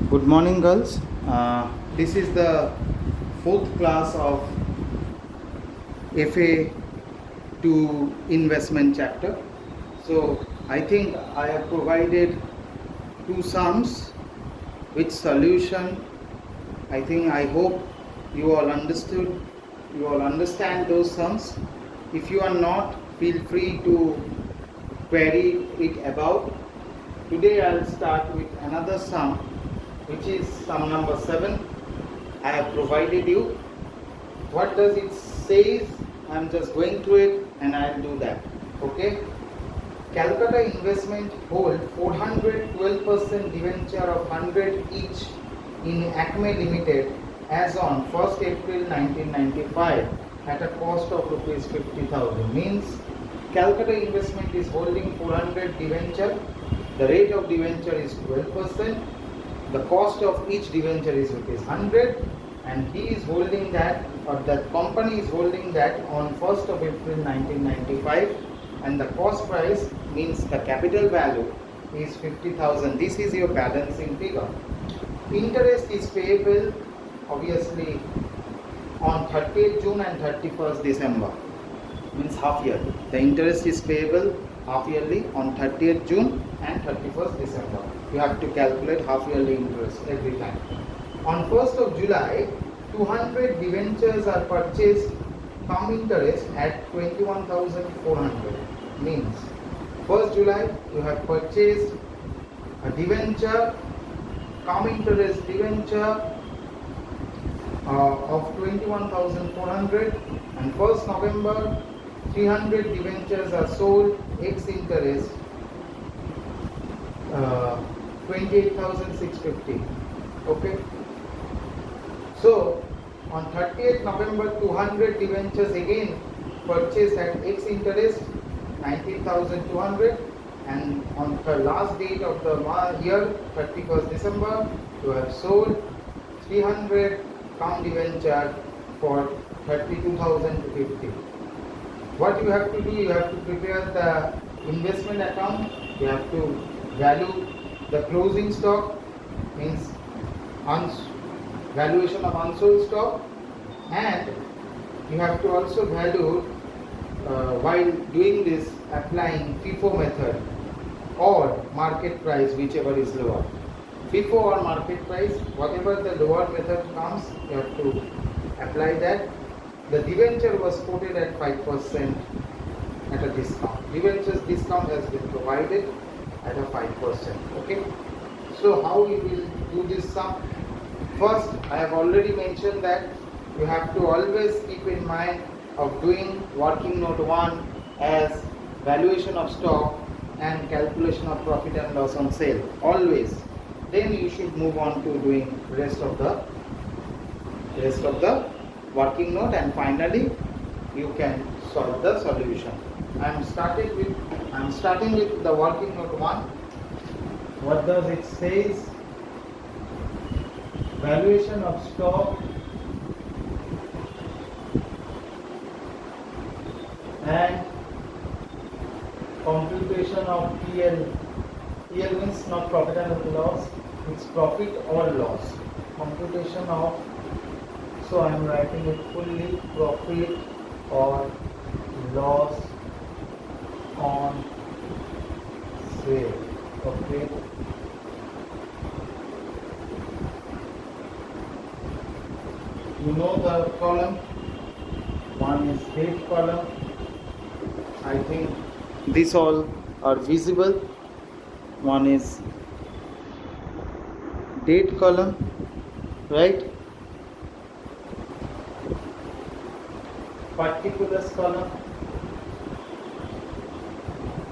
Good morning, girls. This is the fourth class of FA to investment chapter. So I think I have provided two sums with solution. I hope you all understood. You all understand those sums. If you are not, feel free to query it above. Today I'll start with another sum, which is sum number 7. I have provided you. What does it say? I'm just going through it and I'll do that. Okay. Calcutta Investment hold 412% debenture of 100 each in Acme Limited as on 1st April 1995 at a cost of rupees 50,000. Means Calcutta Investment is holding 400 debenture. The rate of debenture is 12%. The cost of each debenture is rupees 100, and he is holding that, or that company is holding that on 1st of April 1995, and the cost price means the capital value is 50,000. This is your balancing figure. Interest is payable obviously on 30th June and 31st December, means half year. The interest is payable half yearly on 30th June and 31st December. You have to calculate half yearly interest every time. On 1st of July, 200 debentures are purchased cum interest at 21,400. Means 1st July you have purchased a debenture, cum interest debenture of 21,400, and 1st November 300 debentures are sold ex interest 28,650. Okay. So on 30th November 200 debentures again purchased at ex interest 19,200, and on the last date of the year 31st December you have sold 300 cum debenture for 32,050. What you have to do, you have to prepare the investment account. You have to value the closing stock, means valuation of unsold stock, and you have to also value while doing this applying FIFO method or market price, whichever is lower. FIFO or market price, whatever the lower method comes, you have to apply that. The debenture was quoted at 5% at a discount. Debentures discount has been provided at a 5%. Okay. So how we will do this sum? First, I have already mentioned that you have to always keep in mind of doing working note 1 as valuation of stock and calculation of profit and loss on sale. Always. Then you should move on to doing rest of the working note, and finally you can solve the solution. I am starting with the working note 1. What does it say? Valuation of stock and computation of PL. PL means not profit and loss, it's profit or loss. Computation of, so I am writing it fully, profit or loss on sale. Okay. You know the column. One is date column. I think these all are visible. One is date column, right? Particulars column,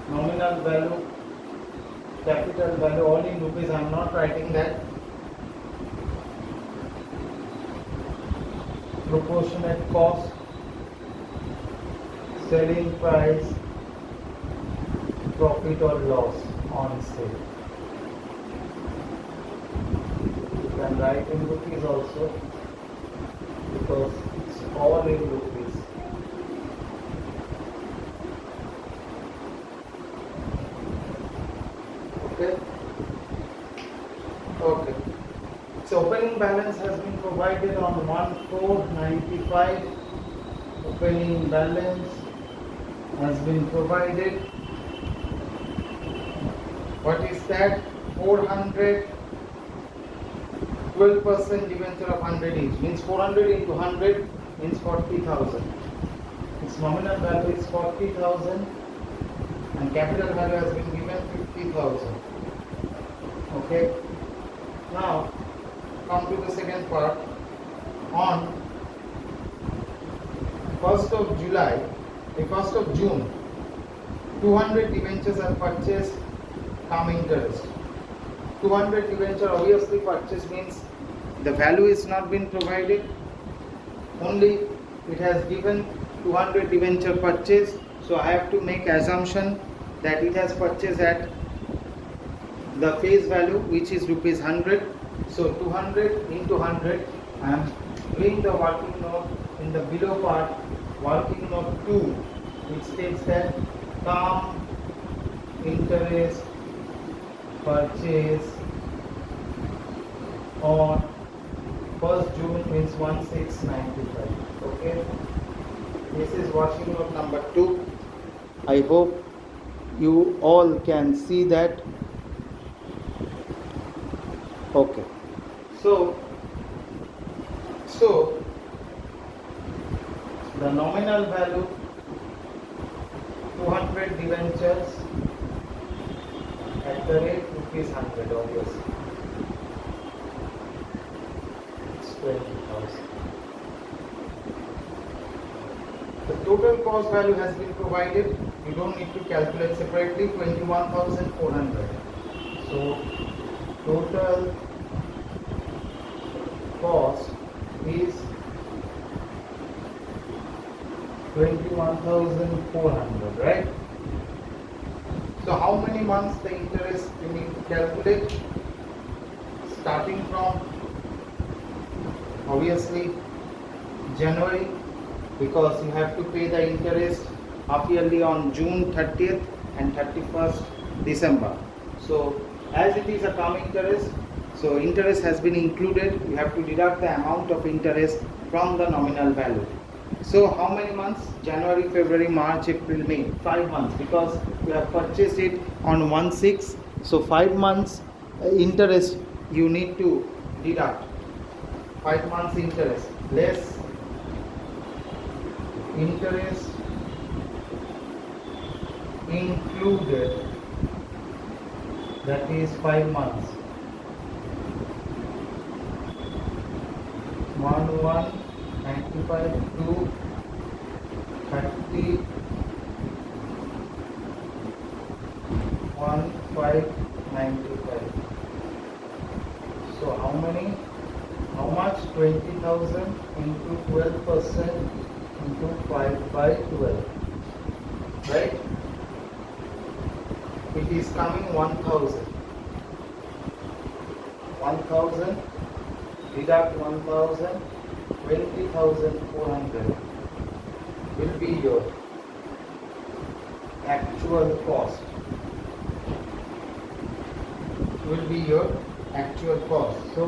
nominal value, capital value, all in rupees. I am not writing that. Proportionate cost, selling price, profit or loss on sale. You can write in rupees also, because it's all in rupees. Okay. Okay. its opening balance has been provided on 1495. Opening balance has been provided. What is that? 400. 12% debenture of 100 each means 400 into 100 means 40,000. Its nominal value is 40,000 and capital value has been given 50,000. Okay. Now come to the second part. On 1st of July, the 1st of June, 200 debentures are purchased, come interest. 200 debenture obviously purchase means the value is not been provided, only it has given 200 debenture purchase, so I have to make assumption that it has purchased at the face value which is rupees 100. So 200 into 100, I am doing the working note in the below part, working note 2, which states that come interest purchase on 1st June means 1695. Okay, this is working note number 2. I hope you all can see that. Okay, so the nominal value 200 debentures at the rate rupees 100, obviously it's 20,000. The total cost value has been provided. You don't need to calculate separately. 21,400. So total cost is 21,400, right? So how many months the interest you need to calculate? Starting from obviously January, because you have to pay the interest half yearly on June 30th and 31st December. So as it is a term interest, so interest has been included. You have to deduct the amount of interest from the nominal value. So how many months? January, February, March, April, May. 5 months, because you have purchased it on 1/6. So 5 months interest you need to deduct. 5 months interest less interest included, that is 5 months. 1195 to 31,595. So how many? How much? 20,000 into 12% into 5 by 12. Right? It is coming 1,000. 1,000. Deduct 1,000, 20,400 will be your actual cost. Will be your actual cost. So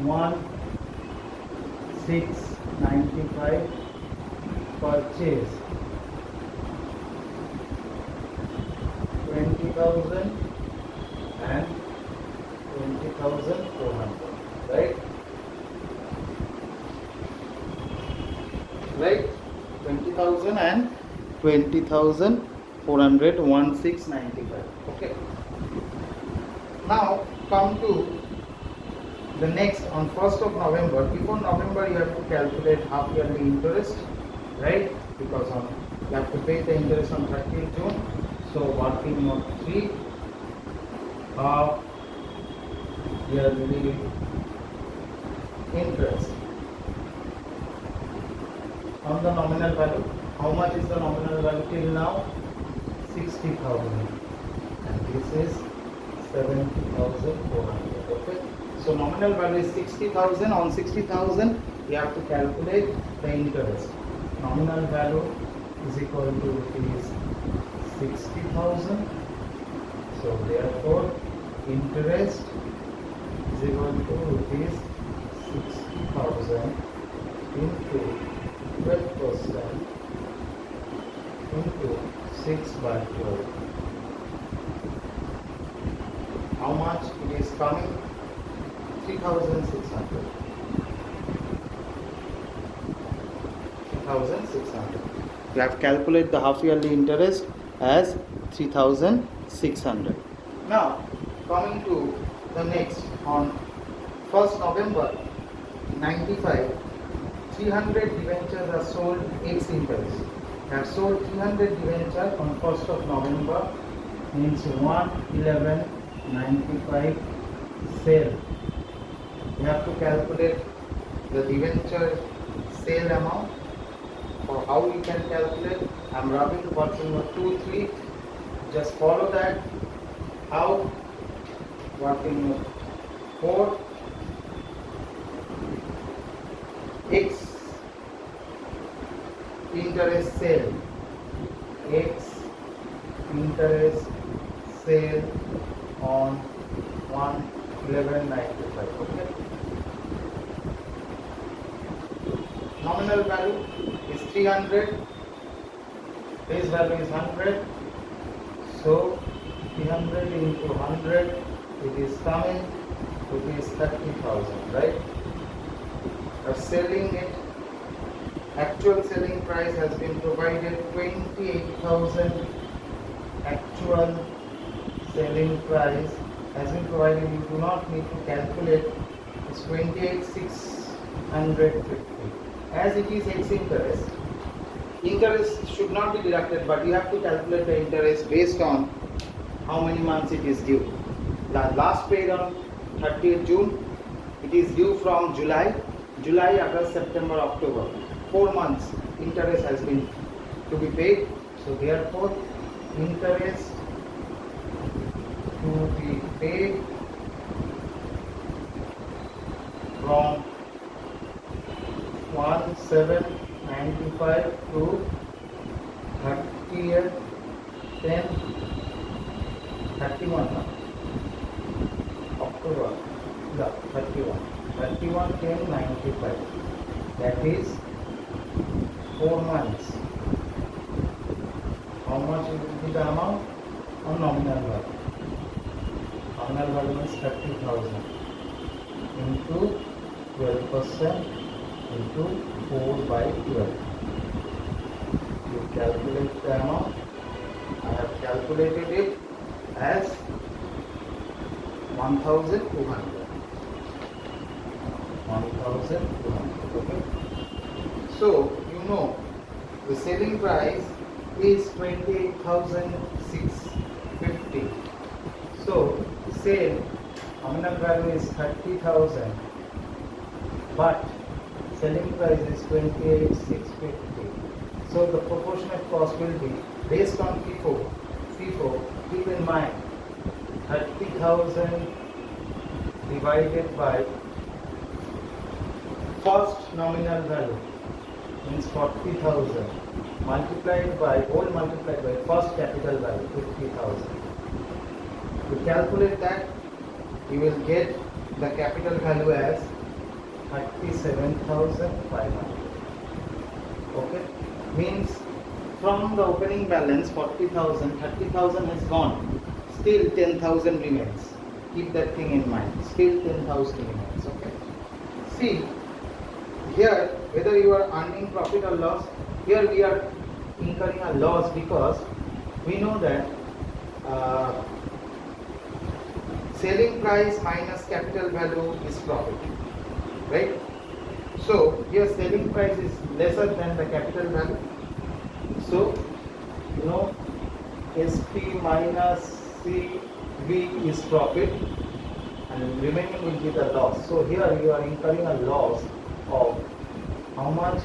1695 purchase 20,000 and 20,400. Right? 20,000 and 20,400, 1695. Okay. Now come to the next on 1st of November. Before November, you have to calculate half yearly interest, right? Because you have to pay the interest on 30th June. So working note 3, half yearly interest on the nominal value. How much is the nominal value till now? 60,000, and this is 70,400. Okay, so nominal value is 60,000. On 60,000 you have to calculate the interest. Nominal value is equal to rupees 60,000. So therefore interest is equal to rupees 60,000 into 12% into 6 by 12. How much it is coming? 3,600. 3,600. You have calculated the half yearly interest as 3,600. Now, coming to the next, on 1st November 95, 300 debentures are sold ex interest. I have sold 300 debentures on 1st of November, means 1/11/95 sale. You have to calculate the debenture sale amount. For how you can calculate, I am rubbing watching 2, 3. Just follow that. How? Working 4 X interest sale. X interest sale on 1/11/95. Okay. Nominal value is 300. Face value is 100. So 300 into 100, it is coming rupees 30,000, right? Selling it, actual selling price has been provided 28,000. Actual selling price has been provided. You do not need to calculate. It's 28,650. As it is ex interest, interest should not be deducted, but you have to calculate the interest based on how many months it is due. Last paid on 30th June. It is due from July, August, September, October. 4 months interest has been to be paid. So therefore, interest to be paid from 1/7/95 to 30th 10/31 October. 31/10/95. That is 4 months. How much will be the amount? On nominal value. Nominal value is 30,000 into 12% into 4/12. You calculate the amount. I have calculated it as 1,200. 1,200. Okay. So you know the selling price is 28,650. So sale nominal value is 30,000, but selling price is 28,650. So the proportionate cost will be based on FIFO. Keep in mind 30,000 divided by first nominal value means 40,000 multiplied by first capital value 50,000. To calculate that, you will get the capital value as 37,500. Okay, means from the opening balance 40,000, 30,000 has gone. Still 10,000 remains. Keep that thing in mind. Still 10,000 remains. Okay. See here, whether you are earning profit or loss, here we are incurring a loss because we know that selling price minus capital value is profit, right? So here selling price is lesser than the capital value. So you know SP minus CV is profit and remaining will be the loss. So here you are incurring a loss of how much?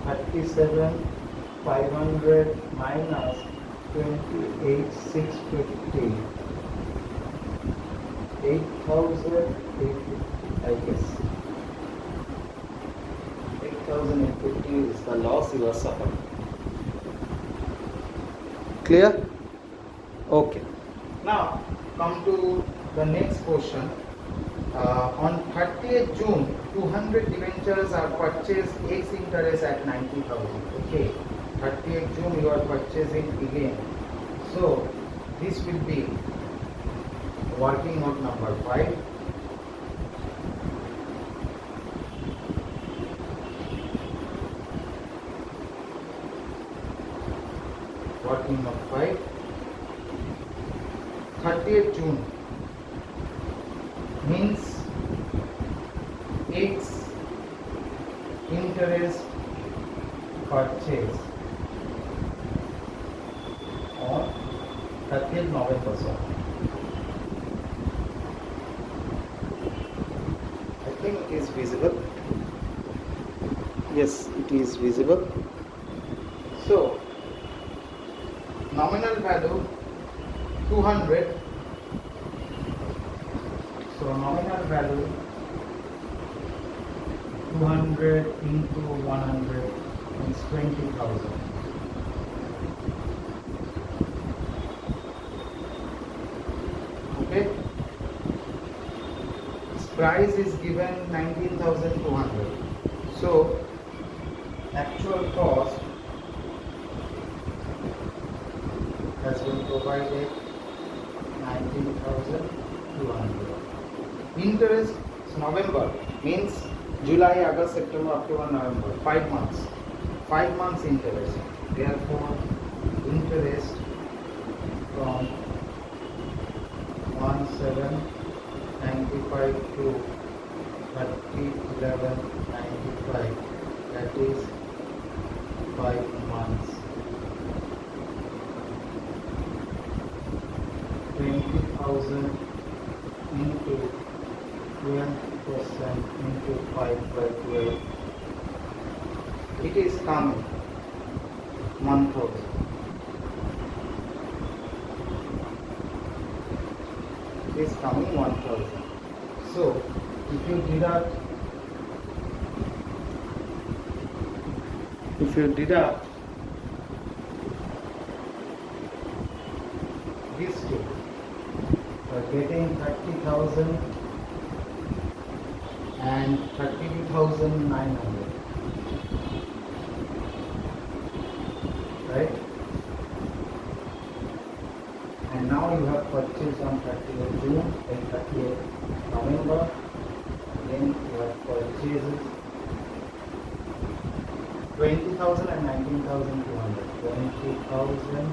37,500 minus 28,650. 8,050, I guess. 8,050 is the loss you are suffering. Clear? Okay. Now come to the next question. On 30th June, 200 debentures are purchased ex interest at 90,000. Okay, 30th June you are purchasing again. So this will be working note number 5. Working note 5. 30th June means ex interest purchase on 30th November. I think it is visible. Yes, it is visible. So nominal value 200. So nominal value 200 into 100 is 20,000. Okay. Its price is given 19,200. So actual cost has been provided 19,200. Interest November means July, August, September, October, November. 5 months. 5 months interest. Therefore, interest from 1795 to 30/11/95. That is 5 months. 20,000 into 12% into 5/12. It is coming 1,000. It is coming 1,000. So if you deduct these two, you are getting 30,000 and 32,900, right? And now you have purchased on 30th June and 30th November. Then you have purchased 20,000 and 19,200. 20,000.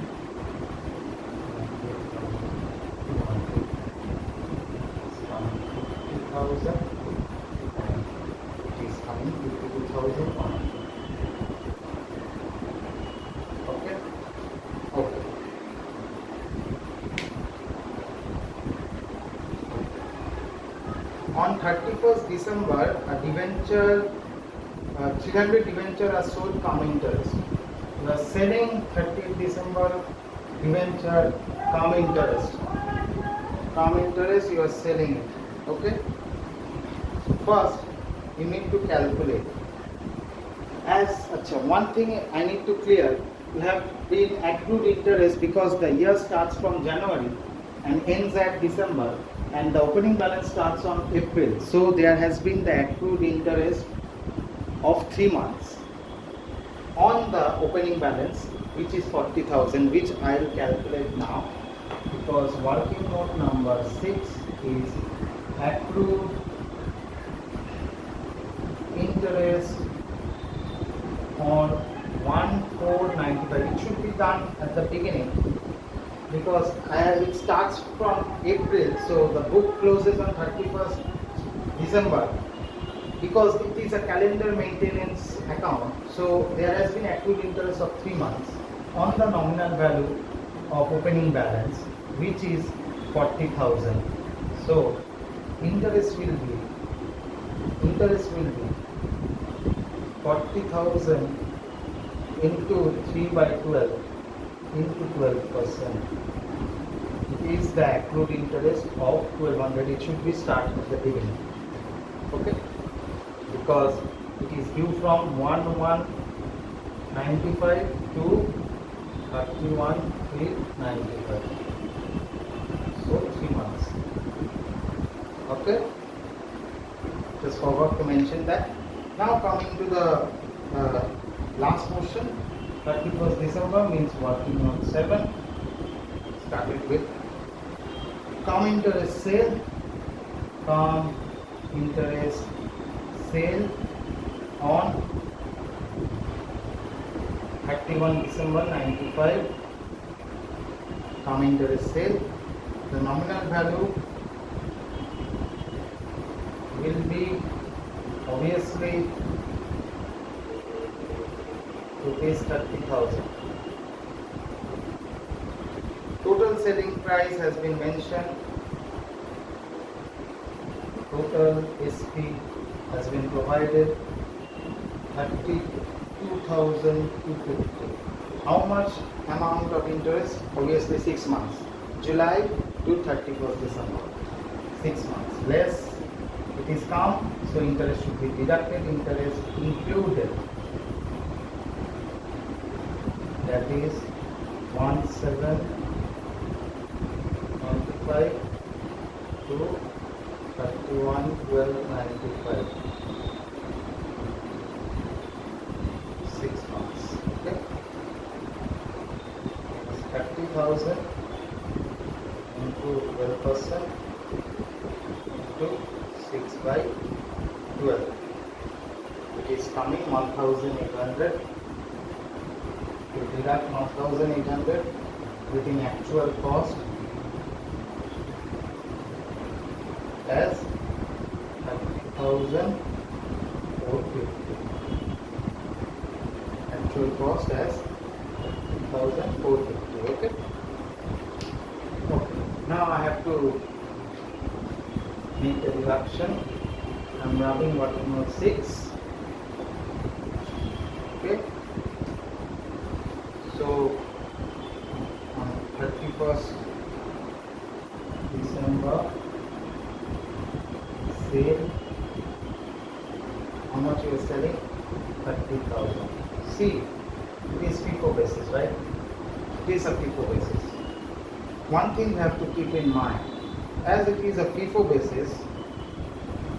50,000 and it is coming 52,100. Okay. On 31st December, a debenture, 300 debenture are sold come interest. You are selling 30th December debenture come interest. Come interest you are selling it. Okay. First, you need to calculate. One thing I need to clear, you have been accrued interest because the year starts from January and ends at December, and the opening balance starts on April. So there has been the accrued interest of 3 months on the opening balance, which is 40,000, which I will calculate now, because working note number 6 is accrued interest on 1/4/95. It should be done at the beginning because it starts from April, so the book closes on 31st December. Because it is a calendar maintenance account, so there has been accrued interest of 3 months on the nominal value of opening balance, which is 40,000. So interest will be 40,000 into 3/12 into 12%. It is the accrued interest of 1,200. It should be started at the beginning. Okay. Because it is due from 1/1/95 to 31/3/95. So 3 months. Okay. Just forgot to mention that. Now coming to the last portion, 31st December means working on 7. Started with come interest sale, come interest sale on 31 December 95. Come interest sale. The nominal value will be obviously rupees 30,000. Total selling price has been mentioned. Total SP has been provided 32,250. How much amount of interest? Obviously 6 months. July to 31st December. 6 months. Less it is come, so interest should be deducted. Interest included. That is 1725 to 31,1295. 6 months. Okay. 30,000 into 12% into 6 by 12. It is coming 1,800. To deduct 1,800 getting actual cost as 30,450. Actual cost as 30,450. Okay. Okay. Now I have to make a deduction. I'm rubbing button on 6. Okay. So on 31st December sale, how much you are selling? 30,000. See, it is FIFO basis, right? It is a FIFO basis. One thing you have to keep in mind, as it is a FIFO basis,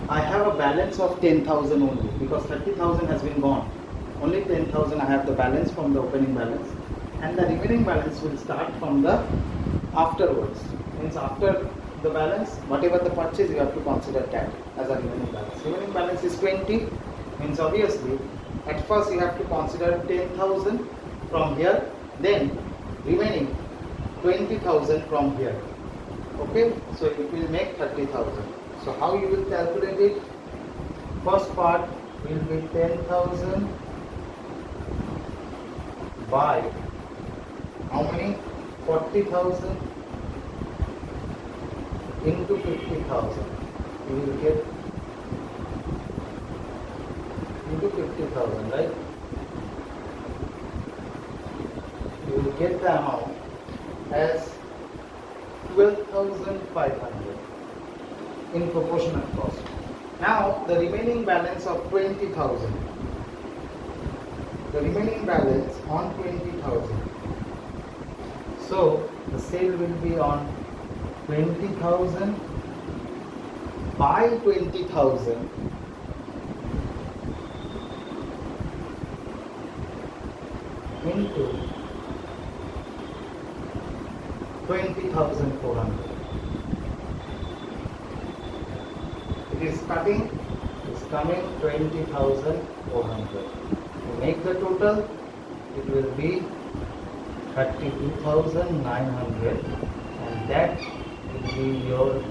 I have a balance of 10,000 only because 30,000 has been gone. Only 10,000 I have the balance from the opening balance, and the remaining balance will start from the afterwards. Means after the balance, whatever the purchase, you have to consider that as a remaining balance. Remaining balance is 20. Means obviously at first you have to consider 10,000 from here, then remaining 20,000 from here. Okay, so it will make 30,000. So how you will calculate it? First part will be 10,000 by how many? 40,000 into 50,000. You will get into 50,000, right? You will get the amount as 12,500 in proportionate cost. Now the remaining balance of 20,000. The remaining balance on 20,000. So the sale will be on 20,000 by 20,000 into 20,400. It is cutting, it is coming 20,400. To make the total, it will be 32,900, and that will be your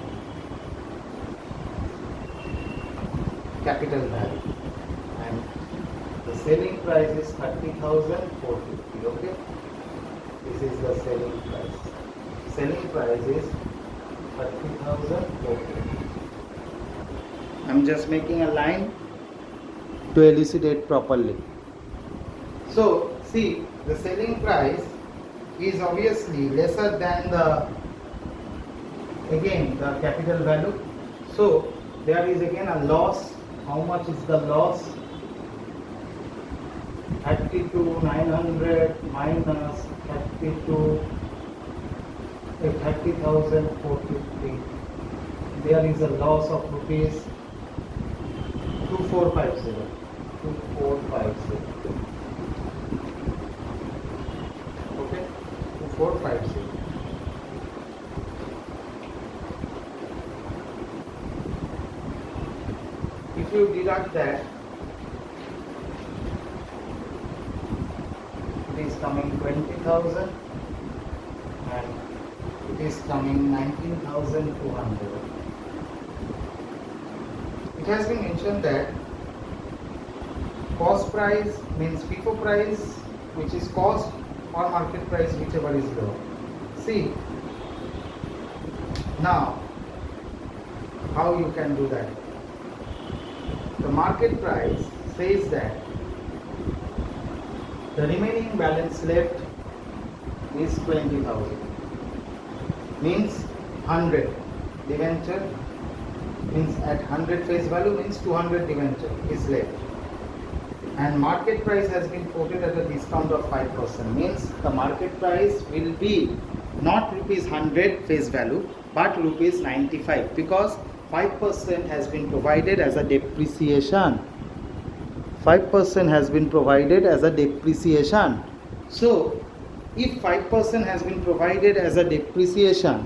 capital value. And the selling price is 30,450. Okay, this is the selling price. Selling price is 30,450. I'm just making a line to elucidate properly. So see, the selling price is obviously lesser than the capital value. So there is again a loss. How much is the loss? 32,900 minus 30,450. There is a loss of rupees 2450. 2450. Okay, 2450. If you deduct that, it is coming 20,000 and it is coming 19,200. It has been mentioned that cost price means FIFO price, which is cost, or market price, whichever is lower. See, now how you can do that? The market price says that the remaining balance left is 20,000, means 100 debenture, means at 100 face value means 200 debenture is left, and market price has been quoted at a discount of 5%, means the market price will be not rupees 100 face value but rupees 95, because 5% has been provided as a depreciation. 5% has been provided as a depreciation. So if 5% has been provided as a depreciation,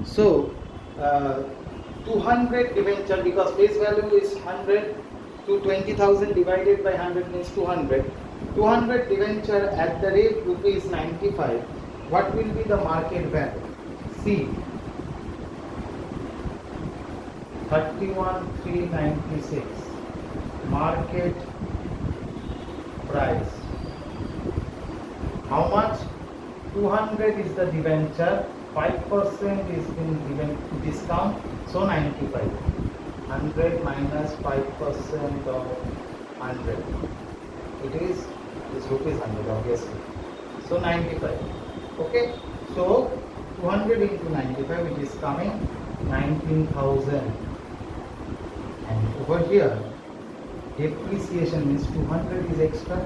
so 200 debenture, because face value is 100, to 20,000 divided by 100 means 200. 200 debenture at the rate rupees 95. What will be the market value? See, 31,396 market price. How much? 200 is the debenture, 5% is in discount, so 95. 100 minus 5% of 100. It is rupees 100, obviously. So 95. Okay. So 200 into 95, it is coming 19,000. And over here, depreciation means 200 is extra.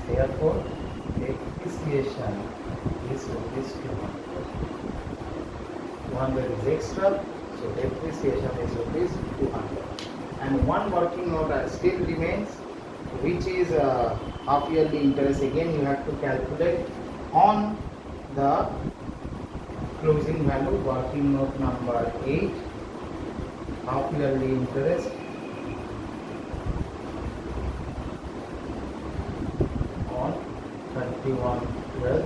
Therefore, depreciation is rupees 200. 200 is extra, so depreciation is rupees 200. And one working note still remains, which is half yearly interest. Again, you have to calculate on the closing value, working note number 8, half yearly interest on 31/12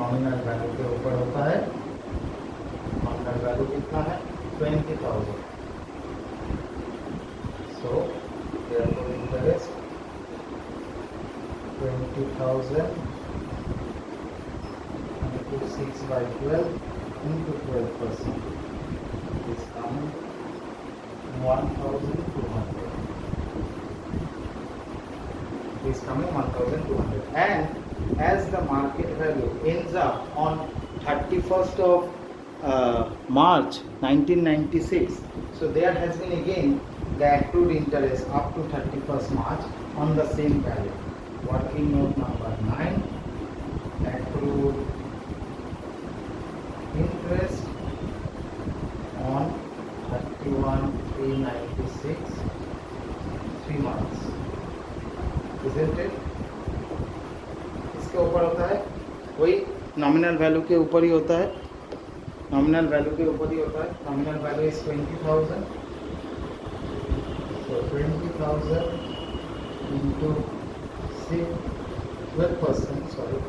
nominal value के ऊपर होता है. Nominal value कितना है? 20,000. So therefore interest 20,000 into 6/12 into 12% is coming 1,200. Is coming 1,200. And as the market value ends up on 31st of March 1996, so there has been again the accrued interest up to 31st March on the same value. Working note number 9, accrued interest on 31/3/96, 3 months, isn't it? इसके ऊपर होता है, वही nominal value के ऊपर ही होता है. Nominal value के ऊपर ही होता है. Nominal value is 20,000. So 20,000 into 12%, sorry,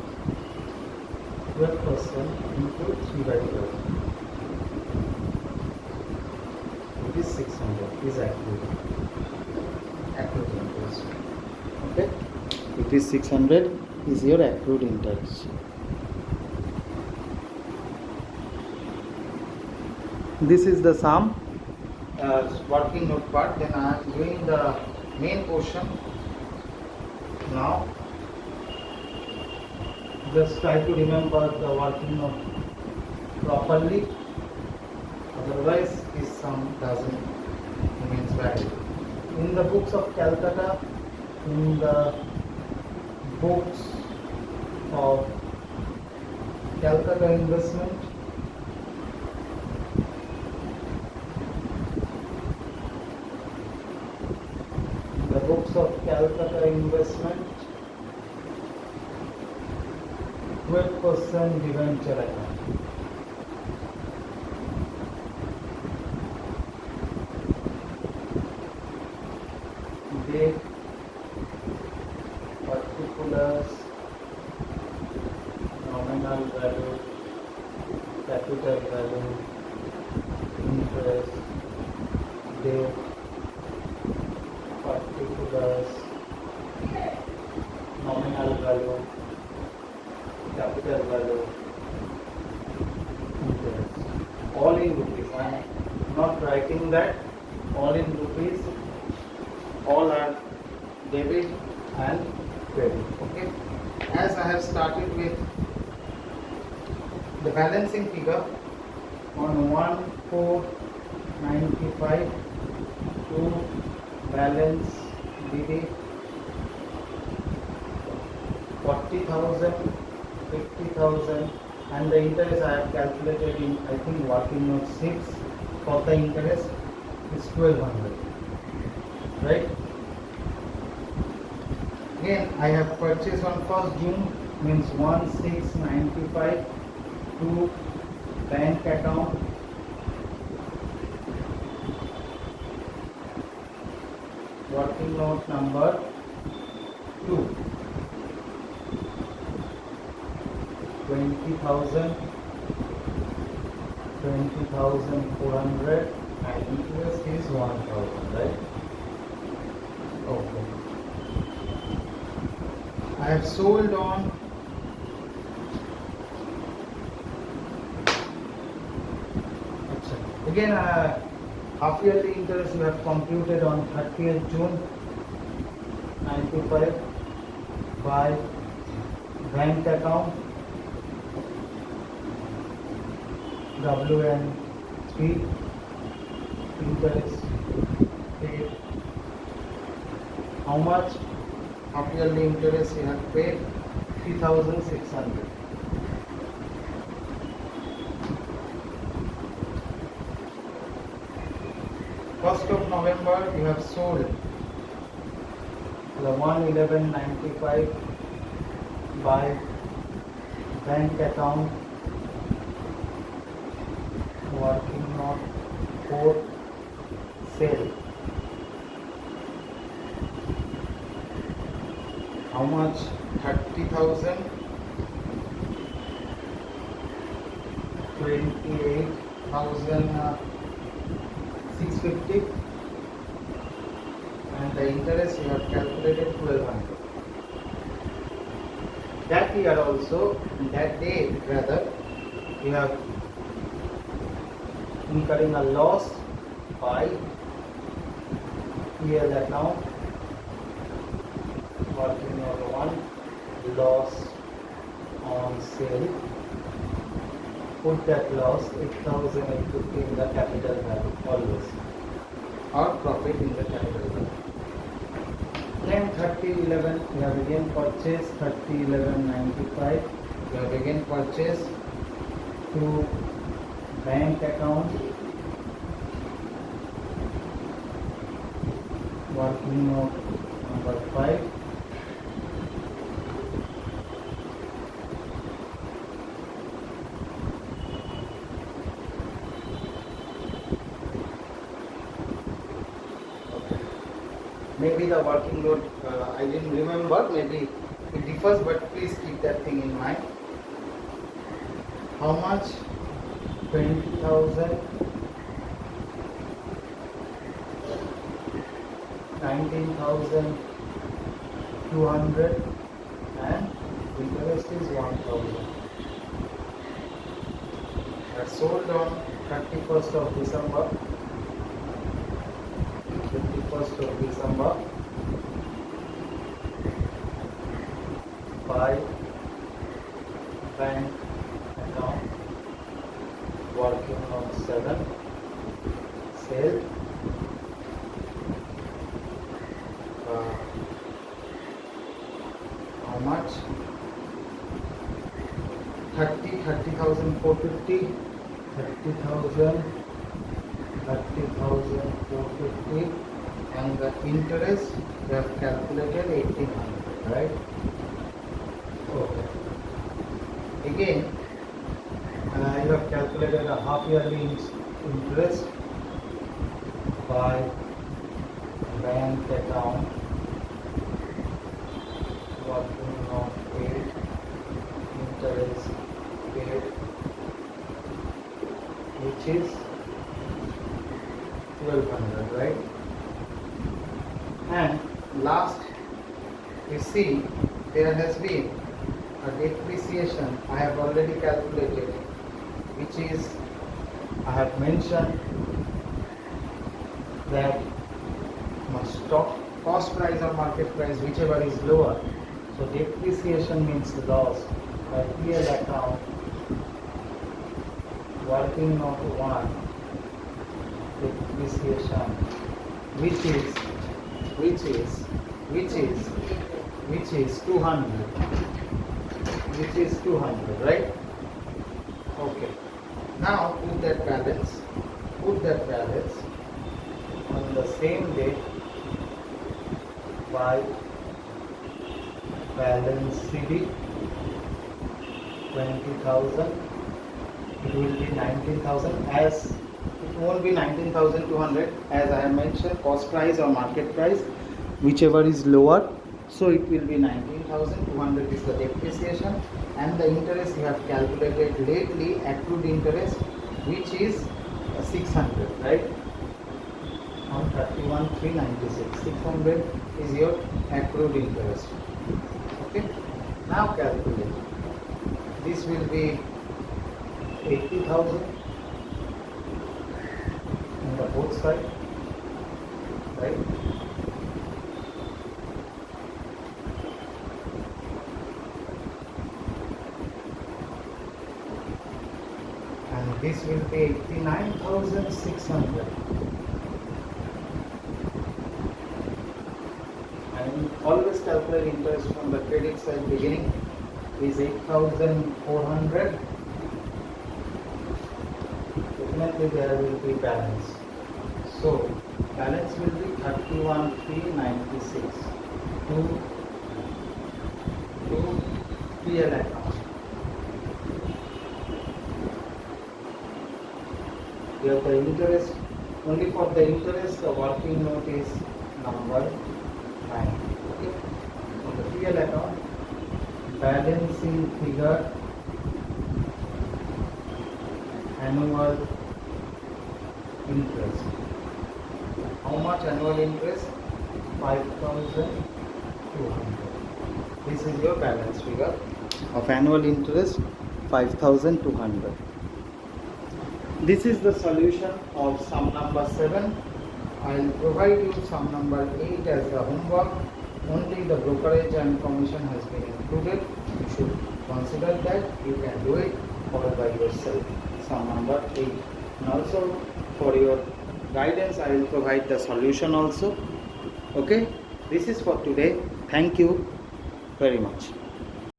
12% into 3/12. It is 600 is accrued interest. Okay, it is 600 is your accrued interest. This is the sum, working note part. Then I am doing the main portion now. Just try to remember the working note properly, otherwise this sum doesn't remains valid. In the books of Calcutta, in the books of Calcutta Investment, Calcutta investment, 12% debenture account. Date, particulars, nominal value, capital value, interest, date, particulars, nominal value, capital value, interest. All in rupees. I am not writing that. All in rupees. All are debit and credit. Okay. As I have started with the balancing figure on 1495 to balance DD 40,000, 50,000, and the interest I have calculated in, I think, working note 6 for the interest is 1200, right? Again, I have purchased on 1st June, means 1695 to bank account, working note number 2, 20,000, 20,400, and interest is 1,000, right? Okay. I have sold on again half yearly interest you have computed on 30th June 95 by bank account WN3, interest paid. How much? Half yearly interest you have paid 3,600. First of November you have sold the 111.95 by bank account, working note 4, sale. How much? 30,000, 28,650, and the interest you have calculated 1200. That year also, that day rather, you have incurring a loss by PL account, working note 1, loss on sale. Put that loss 8,850 in the capital value always, or profit in the capital value. Then 3011 you have again purchased 3011.95. You have again purchased to bank account, working note number 5. Maybe the working note, I didn't remember, maybe it differs, but please keep that thing in mind. How much? 20,000, 19,200, and interest is 1,000. That's sold on 31st of December. 21st of December by bank account, working on 7, sale. How much? 30,450, 30,450, and the interest we have calculated 1800, right? Okay. Again, you have calculated a half yearly interest by bank account working on paid interest paid, which is 1200, right? And last, you see there has been a depreciation I have already calculated, which is I have mentioned that stock cost price or market price, whichever is lower. So depreciation means loss by PL account working on one depreciation, which is 200, right? Okay. Now put that balance on the same day by balance CD 20,000. It will be 19,000, as it won't be 19,200 as I have mentioned, cost price or market price, whichever is lower. So it will be 19,200 is the depreciation, and the interest you have calculated lately, accrued interest, which is 600, right? On 31,396, 600 is your accrued interest. Okay. Now calculate. This will be 80,000 on the both side, right? And this will be 89,600. And always calculate interest from the credit side. Beginning is 8,400. Definitely there will be balance. So balance will be 31,396 to PL account. Here the interest, only for the interest the working note is number 9. Okay. On the PL account, balancing figure, annual interest. How much annual interest? 5,200. This is your balance figure of annual interest, 5,200. This is the solution of sum number 7. I will provide you sum number 8 as the homework. Only the brokerage and commission has been included. You should consider that. You can do it all by yourself. Sum number 8. And also for your guidance, I will provide the solution also. Okay. This is for today. Thank you very much.